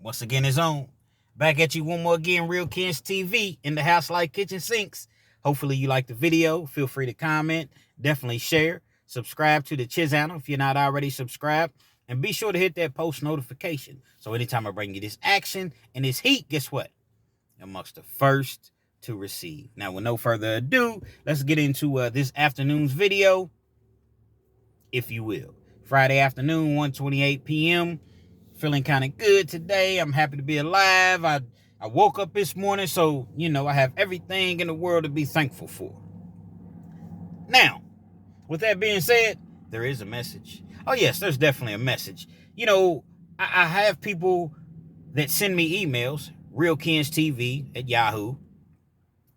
Once again, it's on. Back at you one more again, Real Kids TV in the house like kitchen sinks. Hopefully you like the video. Feel free to comment. Definitely share. Subscribe to the channel if you're not already subscribed. And be sure to hit that post notification. So anytime I bring you this action and this heat, guess what? You're amongst the first to receive. Now, with no further ado, let's get into this afternoon's video, if you will. Friday afternoon, 1:28 p.m. Feeling kind of good today. I'm happy to be alive. I woke up this morning, so, I have everything in the world to be thankful for. Now, with that being said, there is a message. Oh, yes, there's definitely a message. I have people that send me emails, RealKinsTV at Yahoo,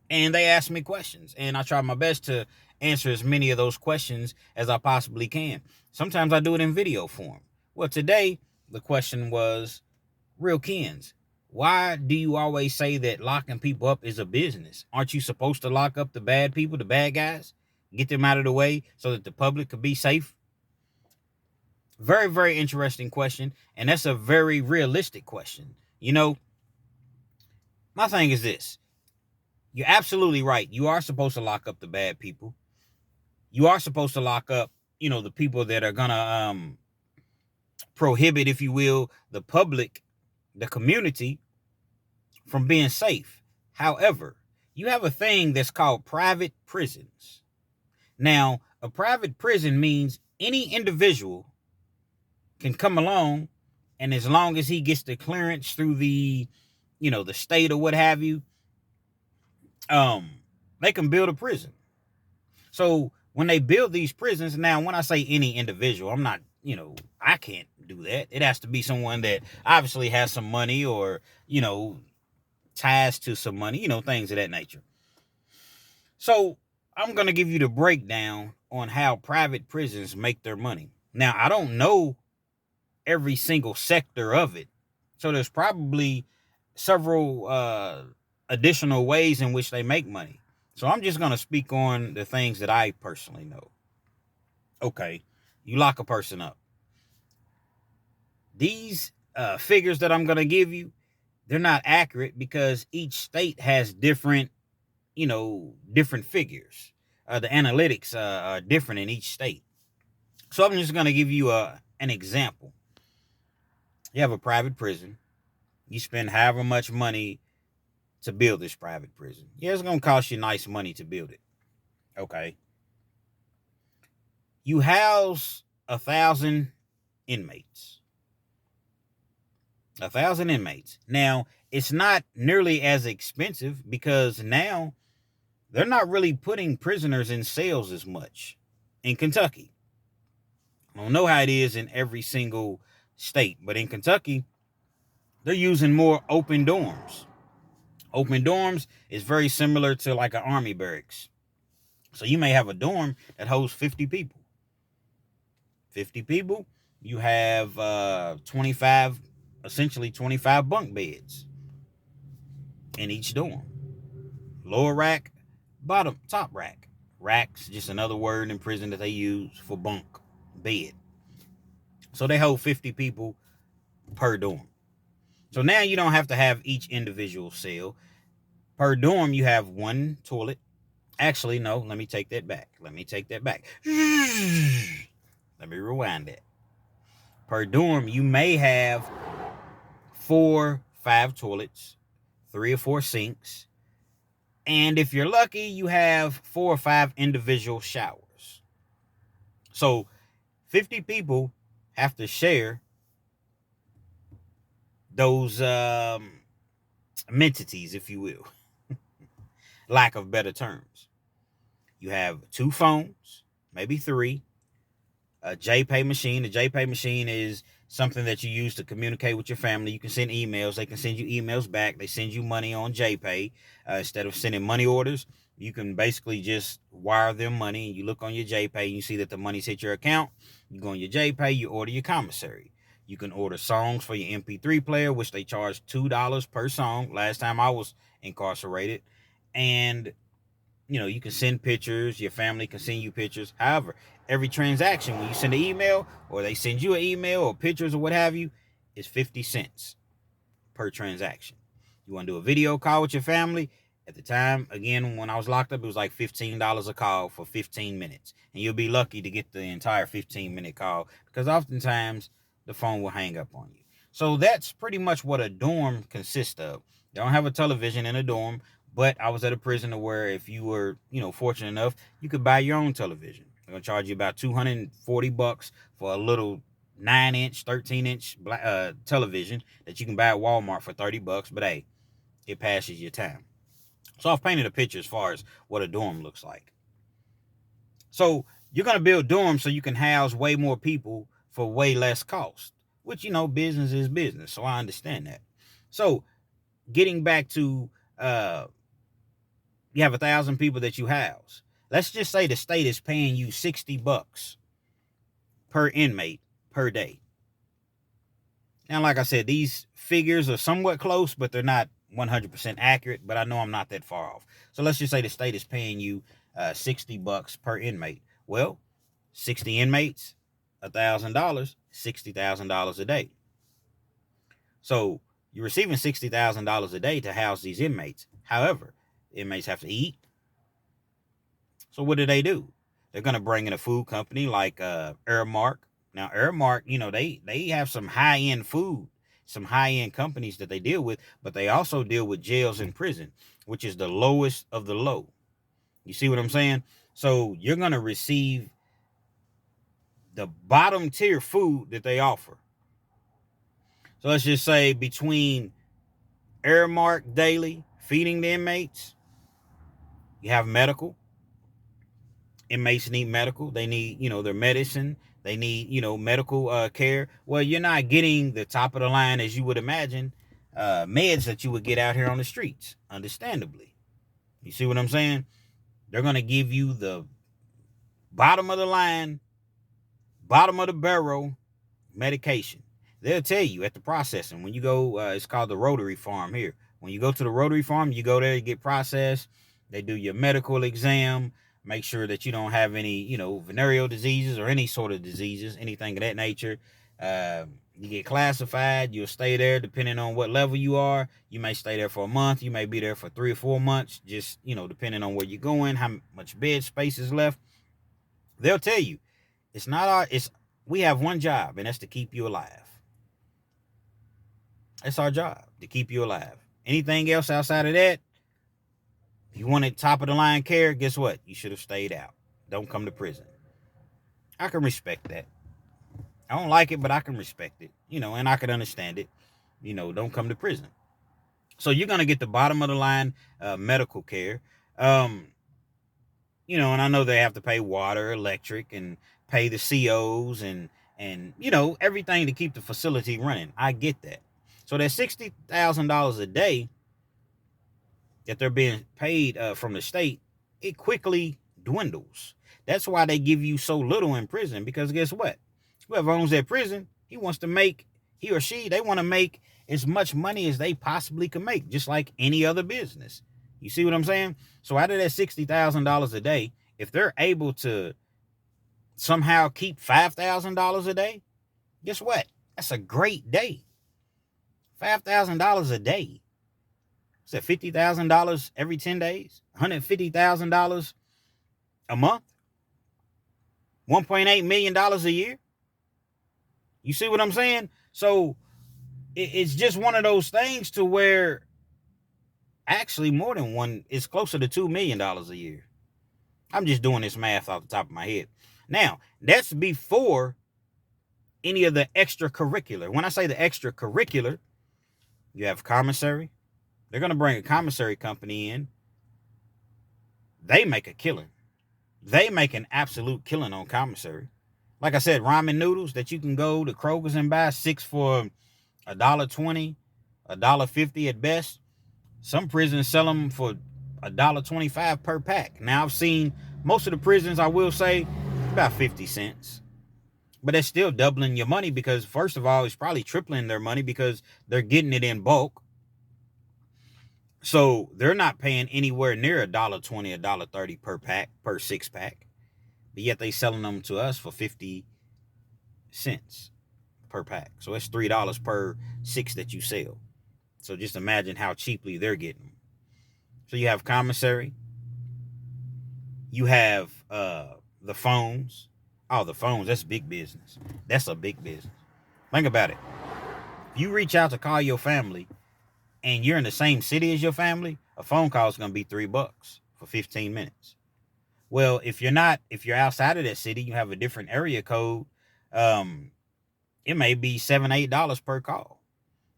and they ask me questions, and I try my best to answer as many of those questions as I possibly can. Sometimes I do it in video form. Well, today, the question was, Real Kins, why do you always say that locking people up is a business? Aren't you supposed to lock up the bad people, the bad guys? Get them out of the way so that the public could be safe? Very, very interesting question, and that's a very realistic question. My thing is this. You're absolutely right. You are supposed to lock up the bad people. You are supposed to lock up, the people that are going to prohibit, if you will, the public, the community from being safe. However, you have a thing that's called private prisons. Now, a private prison means any individual can come along, and as long as he gets the clearance through the state or what have you, they can build a prison. So when they build these prisons, now when I say any individual, I'm not, I can't do that. It has to be someone that obviously has some money or, ties to some money, things of that nature. So I'm going to give you the breakdown on how private prisons make their money. Now, I don't know every single sector of it. So there's probably several additional ways in which they make money. So I'm just going to speak on the things that I personally know. Okay, you lock a person up. These figures that I'm going to give you, they're not accurate because each state has different figures. The analytics are different in each state. So I'm just going to give you an example. You have a private prison. You spend however much money to build this private prison. Yeah, it's going to cost you nice money to build it. Okay. You house 1,000 inmates. 1,000 inmates. Now, it's not nearly as expensive because now they're not really putting prisoners in cells as much in Kentucky. I don't know how it is in every single state, but in Kentucky, they're using more open dorms. Open dorms is very similar to like an army barracks. So you may have a dorm that holds 50 people. 50 people, you have 25 bunk beds in each dorm. Lower rack, top rack. Rack's just another word in prison that they use for bunk bed. So they hold 50 people per dorm. So now you don't have to have each individual cell. Per dorm, you have one toilet. Actually, no, let me take that back. Let me rewind that. Per dorm, you may have 4, 5 toilets, 3 or 4 sinks, and if you're lucky, you have 4 or 5 individual showers. So 50 people have to share those amenities, if you will. Lack of better terms. You have 2 phones, maybe 3, a JPay machine. A JPay machine is something that you use to communicate with your family. You can send emails. They can send you emails back. They send you money on JPay. Instead of sending money orders, you can basically just wire them money. You look on your JPay and you see that the money's hit your account. You go on your JPay, you order your commissary. You can order songs for your MP3 player, which they charge $2 per song. Last time I was incarcerated. And you can send pictures. Your family can send you pictures. However, every transaction, when you send an email or they send you an email or pictures or what have you, is 50 cents. per transaction. You want to do a video call with your family? At the time, again, when I was locked up, it was like $15 a call for 15 minutes. And you'll be lucky to get the entire 15-minute call, because oftentimes the phone will hang up on you. So that's pretty much what a dorm consists of. They don't have a television in a dorm, but I was at a prison where if you were, fortunate enough, you could buy your own television. They're going to charge you about $240 for a little 9-inch, 13-inch television that you can buy at Walmart for $30. But hey, it passes your time. So I've painted a picture as far as what a dorm looks like. So you're going to build dorms so you can house way more people for way less cost, which, business is business. So I understand that. So getting back to, you have 1,000 people that you house. Let's just say the state is paying you $60 per inmate per day. Now, like I said, these figures are somewhat close, but they're not 100% accurate, but I know I'm not that far off. So let's just say the state is paying you $60 per inmate. Well, 60 inmates, $1,000, $60,000 a day. So you're receiving $60,000 a day to house these inmates. However, inmates have to eat. So what do? They're going to bring in a food company like Airmark. Now, Airmark, they have some high-end food, some high-end companies that they deal with, but they also deal with jails and prison, which is the lowest of the low. You see what I'm saying? So you're going to receive the bottom tier food that they offer. So let's just say between Airmark daily, feeding the inmates, you have medical. Inmates need medical. They need, their medicine. They need, medical care. Well, you're not getting the top of the line, as you would imagine, meds that you would get out here on the streets, understandably. You see what I'm saying? They're going to give you the bottom of the line, bottom of the barrel medication. They'll tell you at the processing. When you go, it's called the Rotary Farm here. When you go to the Rotary Farm, you go there, you get processed. They do your medical exam, make sure that you don't have any, venereal diseases or any sort of diseases, anything of that nature. You get classified. You'll stay there depending on what level you are. You may stay there for a month. You may be there for 3 or 4 months, just, depending on where you're going, how much bed space is left. They'll tell you, we have one job, and that's to keep you alive. That's our job, to keep you alive. Anything else outside of that, if you wanted top of the line care, guess what? You should have stayed out. Don't come to prison. I can respect that. I don't like it, but I can respect it, and I can understand it. Don't come to prison. So you're going to get the bottom of the line medical care. And I know they have to pay water, electric, and pay the COs and everything to keep the facility running. I get that. So that $60,000 a day that they're being paid from the state, it quickly dwindles. That's why they give you so little in prison, because guess what? Whoever owns that prison, he or she, they want to make as much money as they possibly can make, just like any other business. You see what I'm saying? So out of that $60,000 a day, if they're able to somehow keep $5,000 a day, guess what? That's a great day. $5,000 a day. Is that $50,000 every 10 days? $150,000 a month? $1.8 million a year? You see what I'm saying? So it's just one of those things to where actually more than one, it's closer to $2 million a year. I'm just doing this math off the top of my head. Now, that's before any of the extracurricular. When I say the extracurricular, you have commissary. They're going to bring a commissary company in. They make a killing. They make an absolute killing on commissary. Like I said, ramen noodles that you can go to Kroger's and buy, 6 for $1.20, $1.50 at best. Some prisons sell them for $1.25 per pack. Now, I've seen most of the prisons, I will say, about 50 cents. But that's still doubling your money, because first of all, it's probably tripling their money because they're getting it in bulk. So they're not paying anywhere near $1.20, $1.30 per pack, per 6-pack. But yet they selling them to us for 50 cents per pack. So it's $3 per 6 that you sell. So just imagine how cheaply they're getting them. So you have commissary. You have the phones. Oh, the phones, that's big business. That's a big business. Think about it. If you reach out to call your family and you're in the same city as your family, a phone call is going to be $3 for 15 minutes. Well, if you're outside of that city, you have a different area code. Um, it may be $7, $8 per call.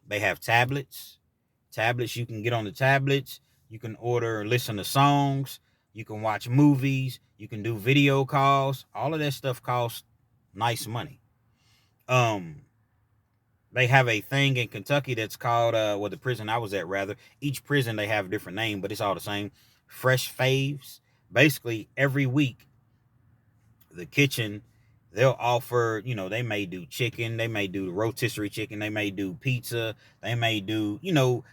They have tablets. Tablets, you can get on the tablets. You can order, listen to songs. You can watch movies. You can do video calls. All of that stuff costs nice money. They have a thing in Kentucky that's called, the prison I was at, rather. Each prison, they have a different name, but it's all the same. Fresh Faves. Basically, every week, the kitchen, they'll offer, they may do chicken, they may do rotisserie chicken, they may do pizza, they may do,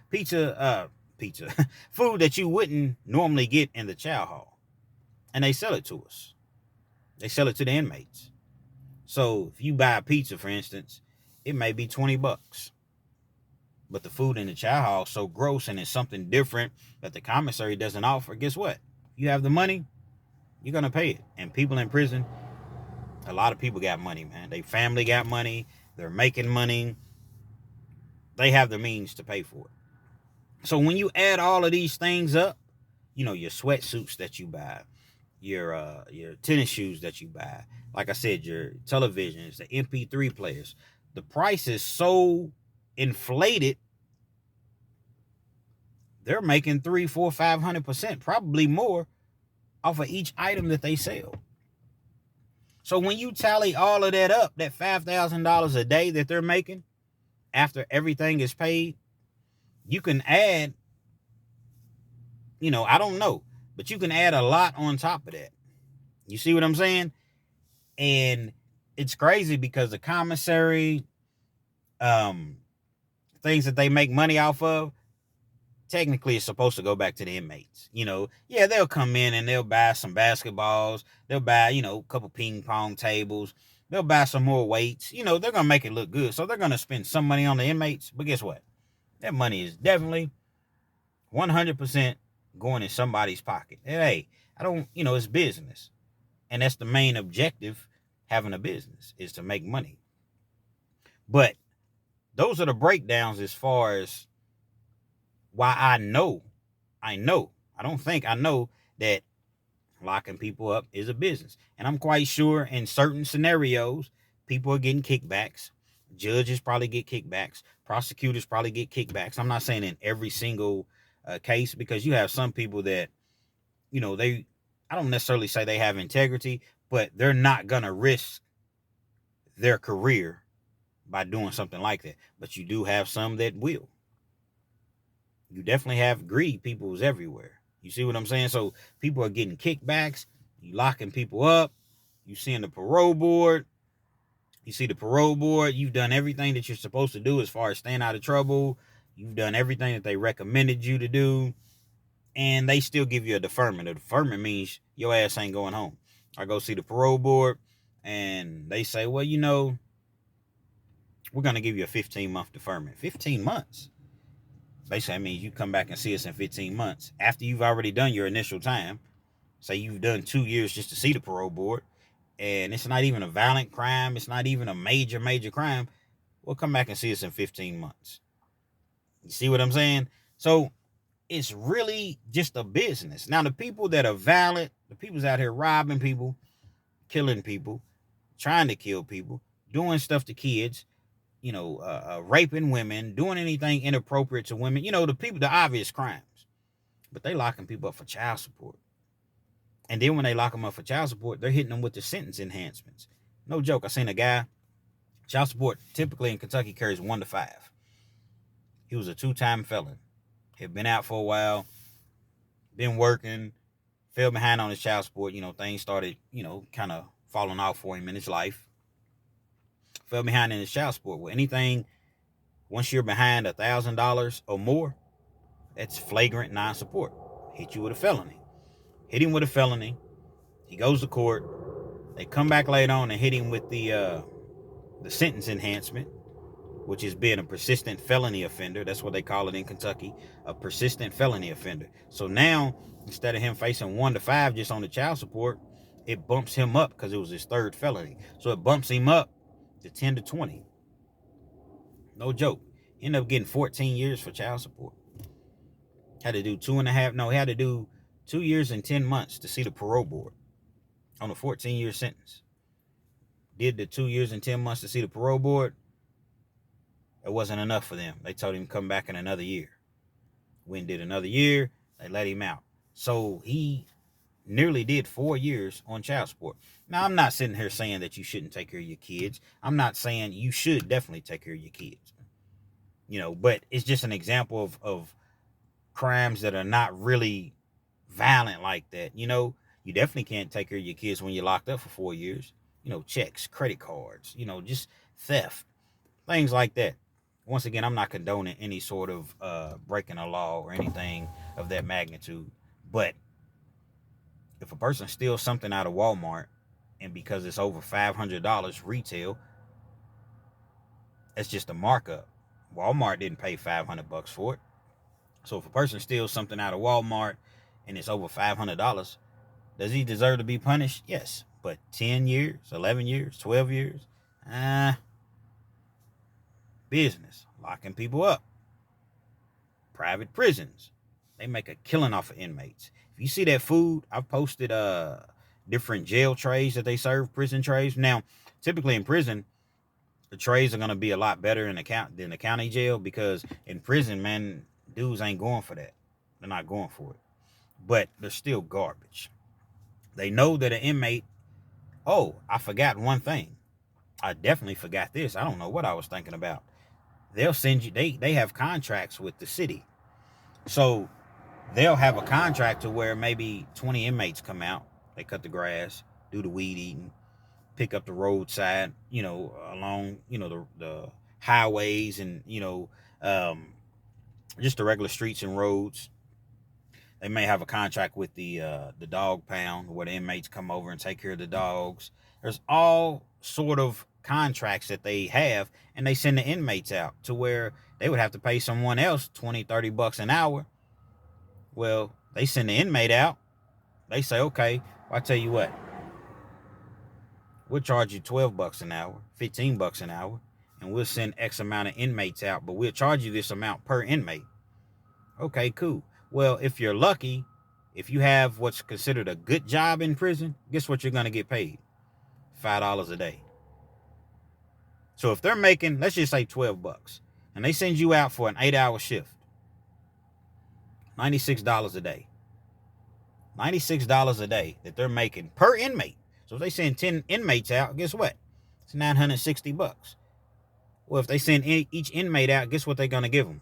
pizza, food that you wouldn't normally get in the chow hall. And they sell it to us. They sell it to the inmates. So if you buy a pizza, for instance, it may be $20. But the food in the chow hall is so gross and it's something different that the commissary doesn't offer. Guess what? You have the money, you're going to pay it. And people in prison, a lot of people got money, man. They family got money. They're making money. They have the means to pay for it. So when you add all of these things up, your sweatsuits that you buy, your tennis shoes that you buy, like I said, your televisions, the MP3 players, the price is so inflated. They're making 300, 400, 500%, probably more, off of each item that they sell. So when you tally all of that up, that $5,000 a day that they're making after everything is paid, you can add, I don't know, but you can add a lot on top of that. You see what I'm saying? And it's crazy because the commissary, things that they make money off of, technically it's supposed to go back to the inmates. They'll come in and they'll buy some basketballs. They'll buy, a couple ping pong tables. They'll buy some more weights. They're going to make it look good. So they're going to spend some money on the inmates. But guess what? That money is definitely 100% going in somebody's pocket. And hey, it's business. And that's the main objective, having a business, is to make money. But those are the breakdowns as far as why I know that locking people up is a business. And I'm quite sure in certain scenarios, people are getting kickbacks. Judges probably get kickbacks. Prosecutors probably get kickbacks. I'm not saying in every single case, because you have some people that, I don't necessarily say they have integrity, but they're not going to risk their career by doing something like that. But you do have some that will. You definitely have greedy peoples everywhere. You see what I'm saying? So people are getting kickbacks. You locking people up. You seeing the parole board. You see the parole board. You've done everything that you're supposed to do as far as staying out of trouble. You've done everything that they recommended you to do. And they still give you a deferment. A deferment means your ass ain't going home. I go see the parole board and they say, well, we're going to give you a 15-month deferment. 15 months? Basically, that means you come back and see us in 15 months. After you've already done your initial time. Say you've done 2 years just to see the parole board. And it's not even a violent crime. It's not even a major, major crime. Well, come back and see us in 15 months. You see what I'm saying? So it's really just a business. Now, the people that are violent, the people's out here robbing people, killing people, trying to kill people, doing stuff to kids, raping women, doing anything inappropriate to women, the obvious crimes. But they locking people up for child support. And then when they lock them up for child support, they're hitting them with the sentence enhancements. No joke. I seen a guy, child support typically in Kentucky carries 1 to 5. He was a 2-time felon. Had been out for a while, been working, fell behind on his child support. Things started, kind of falling off for him in his life. Fell behind in his child support. Well, anything, once you're behind $1,000 or more, that's flagrant non-support. Hit you with a felony. Hit him with a felony. He goes to court. They come back later on and hit him with the sentence enhancement. which is being a persistent felony offender. That's what they call it in Kentucky, a persistent felony offender. So now, instead of him facing 1 to 5 just on the child support, it bumps him up because it was his 3rd felony. So it bumps him up to 10 to 20. No joke. He ended up getting 14 years for child support. Had to do he had to do 2 years and 10 months to see the parole board on a 14-year sentence. Did the 2 years and 10 months to see the parole board. It wasn't enough for them. They told him to come back in another year. Went did another year. They let him out. So he nearly did 4 years on child support. Now, I'm not sitting here saying that you shouldn't take care of your kids. I'm not saying you should definitely take care of your kids. But it's just an example of crimes that are not really violent like that. You definitely can't take care of your kids when you're locked up for 4 years. Checks, credit cards, just theft, things like that. Once again, I'm not condoning any sort of breaking a law or anything of that magnitude. But if a person steals something out of Walmart, and because it's over $500 retail, that's just a markup. Walmart didn't pay $500 for it. So if a person steals something out of Walmart and it's over $500, does he deserve to be punished? Yes. But 10 years, 11 years, 12 years? Business. Locking people up. Private prisons. They make a killing off of inmates. If you see that food, I've posted different jail trays that they serve, prison trays. Now, typically in prison, the trays are going to be a lot better than the county jail, because in prison, man, dudes ain't going for that. They're not going for it. But they're still garbage. They know that an inmate, I forgot one thing. I definitely forgot this. I don't know what I was thinking about. They'll send you, they have contracts with the city. So they'll have a contract to where maybe 20 inmates come out. They cut the grass, do the weed eating, pick up the roadside, along, the highways and, just the regular streets and roads. They may have a contract with the dog pound, where the inmates come over and take care of the dogs. There's all sort of contracts that they have, and they send the inmates out to where they would have to pay someone else $20-$30 an hour. Well, they send the inmate out. They say, okay, I'll tell you what. We'll charge you $12 an hour, $15 an hour, and we'll send X amount of inmates out, but we'll charge you this amount per inmate. Okay, cool. Well, if you're lucky, if you have what's considered a good job in prison, guess what you're going to get paid? $5 a day. So if they're making, let's just say $12, and they send you out for an 8-hour shift, $96 a day. $96 a day that they're making per inmate. So if they send 10 inmates out, guess what? It's $960. Well, if they send each inmate out, guess what they're going to give them?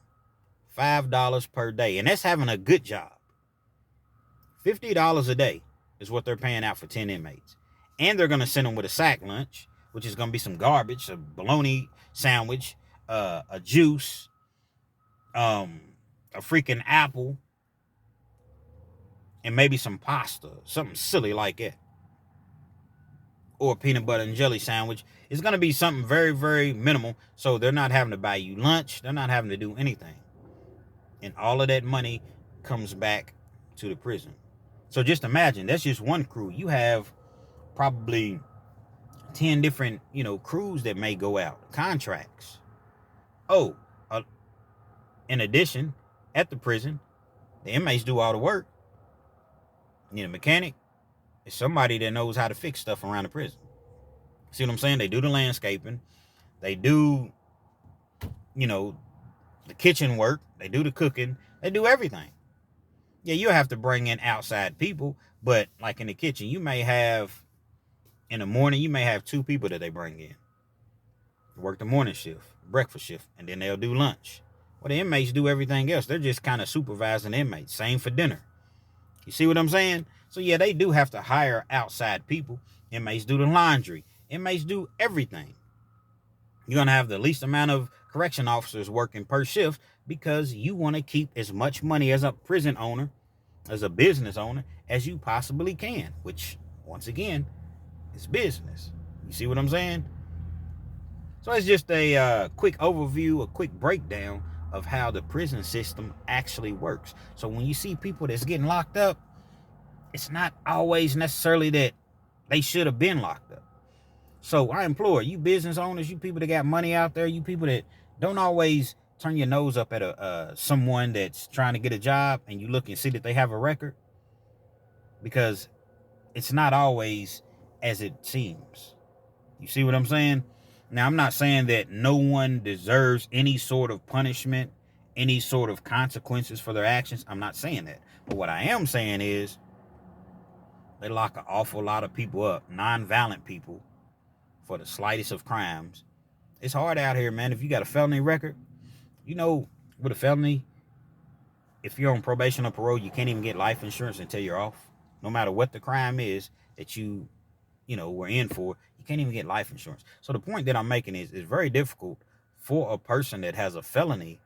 $5 per day. And that's having a good job. $50 a day is what they're paying out for 10 inmates. And they're going to send them with a sack lunch, which is going to be some garbage, a bologna sandwich, a juice, a freaking apple, and maybe some pasta, something silly like that. Or a peanut butter and jelly sandwich. It's going to be something very, very minimal. So they're not having to buy you lunch. They're not having to do anything. And all of that money comes back to the prison. So just imagine, that's just one crew. You have probably 10 different, crews that may go out. Contracts. In addition, at the prison, the inmates do all the work. You need a mechanic. It's somebody that knows how to fix stuff around the prison. See what I'm saying? They do the landscaping. They do, the kitchen work. They do the cooking. They do everything. Yeah, you'll have to bring in outside people, but like in the kitchen, you may have, in the morning, you may have 2 people that they bring in. Work the morning shift, breakfast shift, and then they'll do lunch. Well, the inmates do everything else. They're just kind of supervising inmates. Same for dinner. You see what I'm saying? So yeah, they do have to hire outside people. Inmates do the laundry. Inmates do everything. You're going to have the least amount of correction officers working per shift because you want to keep as much money as a prison owner, as a business owner, as you possibly can, which, once again, is business. You see what I'm saying? So it's just a quick overview, a quick breakdown of how the prison system actually works. So when you see people that's getting locked up, it's not always necessarily that they should have been locked up. So I implore you business owners, you people that got money out there, you people that don't always turn your nose up at someone that's trying to get a job and you look and see that they have a record, because it's not always as it seems. You see what I'm saying? Now, I'm not saying that no one deserves any sort of punishment, any sort of consequences for their actions. I'm not saying that. But what I am saying is they lock an awful lot of people up, non-violent people, for the slightest of crimes. It's hard out here, man. If you got a felony record, you know, with a felony, if you're on probation or parole, you can't even get life insurance until you're off. No matter what the crime is that you were in for, you can't even get life insurance. So the point that I'm making is it's very difficult for a person that has a felony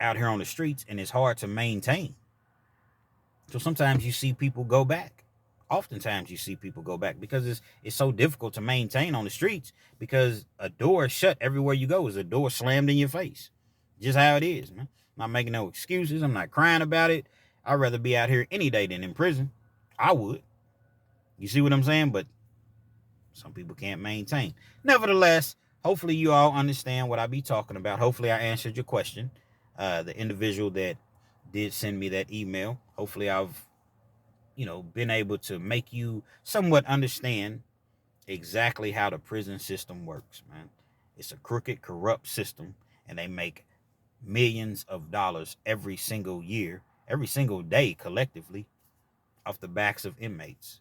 out here on the streets, and it's hard to maintain. So sometimes you see people go back. Oftentimes you see people go back because it's so difficult to maintain on the streets, because a door shut everywhere you go is a door slammed in your face. Just how it is, man. I'm not making no excuses. I'm not crying about it. I'd rather be out here any day than in prison. I would. You see what I'm saying? But some people can't maintain. Nevertheless, hopefully you all understand what I be talking about. Hopefully I answered your question. The individual that did send me that email, hopefully I've been able to make you somewhat understand exactly how the prison system works, man. It's a crooked, corrupt system, and they make millions of dollars every single year, every single day collectively, off the backs of inmates.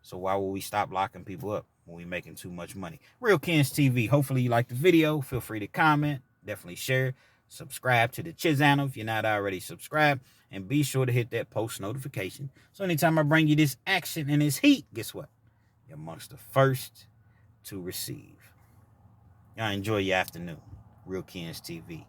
So why will we stop locking people up when we're making too much money? Real Kens TV. Hopefully you liked the video. Feel free to comment. Definitely share. Subscribe to the channel if you're not already subscribed. And be sure to hit that post notification. So anytime I bring you this action and this heat, guess what? You're amongst the first to receive. Y'all enjoy your afternoon. Real Kens TV.